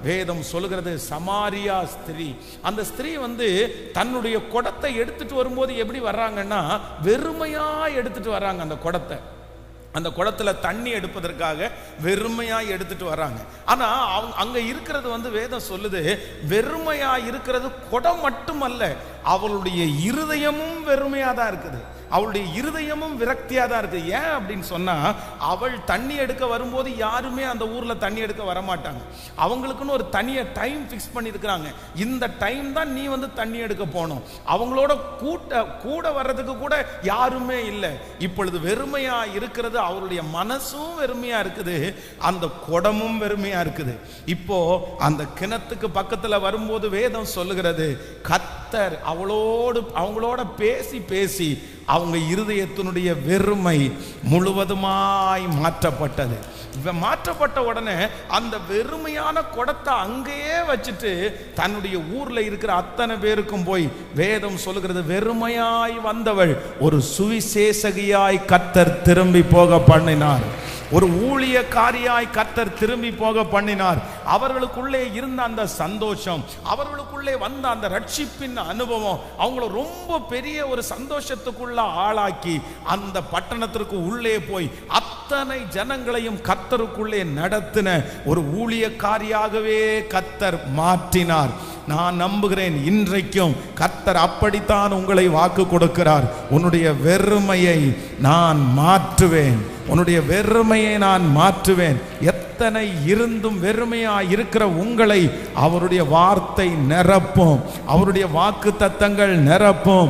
வேதம் சொல்கிறது சமாரியா ஸ்திரீ. அந்த ஸ்திரீ தன்னுடைய குடத்தை எடுத்துட்டு வரும்போது எப்படி வர்றாங்கன்னா வெறுமையா எடுத்துட்டு வர்றாங்க. அந்த குடத்துல தண்ணி எடுப்பதற்காக வெறுமையா எடுத்துட்டு வர்றாங்க. ஆனா அங்க இருக்கிறது வேதம் சொல்லுது, வெறுமையா இருக்கிறது குடம் மட்டுமல்ல, அவளுடைய இருதயமும் வெறுமையா தான் இருக்குது. அவளுடைய இருதயமும் விரக்தியா தான் இருக்கு. ஏன் அப்படின்னு சொன்னா, அவள் தண்ணி எடுக்க வரும்போது யாருமே அந்த ஊர்ல தண்ணி எடுக்க வரமாட்டாங்க. அவங்களுக்குன்னு ஒரு தனிய டைம் பிக்ஸ் பண்ணி இருக்கிறாங்க. இந்த டைம் தான் நீ தண்ணி எடுக்க போனோம். அவங்களோட கூட வர்றதுக்கு கூட யாருமே இல்லை. இப்பொழுது வெறுமையா இருக்கிறது, அவருடைய மனசும் வெறுமையா இருக்குது, அந்த குடமும் வெறுமையா இருக்குது. இப்போ அந்த கிணத்துக்கு பக்கத்துல வரும்போது வேதம் சொல்லுகிறது, கர்த்தர் அவங்களோட பேசி அவங்க இருதயத்தினுடைய வெறுமை முழுவதுமாய் மாற்றப்பட்டது. மாற்றப்பட்ட உடனே அந்த வெறுமையான குடத்தை அங்கேயே வச்சுட்டு தன்னுடைய ஊர்ல இருக்கிற அத்தனை பேருக்கும் போய் வேதம் சொல்லுகிறது, வெறுமையாய் வந்தவள் ஒரு சுவிசேஷகியாய் கர்த்தர் திரும்பி போக பண்ணினார். ஒரு ஊழியக்காரியாய் கர்த்தர் திரும்பி போக பண்ணினார். அவர்களுக்குள்ளே இருந்த அந்த சந்தோஷம், அவர்களுக்குள்ளே வந்த அந்த ரட்சிப்பின் அனுபவம் அவங்கள ரொம்ப பெரிய ஒரு சந்தோஷத்துக்குள்ள ஆளாக்கி அந்த பட்டணத்திற்கு உள்ளே போய் அத்தனை ஜனங்களையும் கர்த்தருக்குள்ளே நடத்தின ஒரு ஊழியக்காரியாகவே கர்த்தர் மாற்றினார். நான் நம்புகிறேன், இன்றைக்கும் கர்த்தர் அப்படித்தான் உங்களை வாக்கு கொடுக்கிறார். உன்னுடைய வெறுமையை நான் மாற்றுவேன், உன்னுடைய வெறுமையை நான் மாற்றுவேன். எத்தனை இருந்தும் வெறுமையா இருக்கிற உங்களை அவருடைய வார்த்தை நிரப்பும், அவருடைய வாக்கு தத்தங்கள் நிரப்பும்.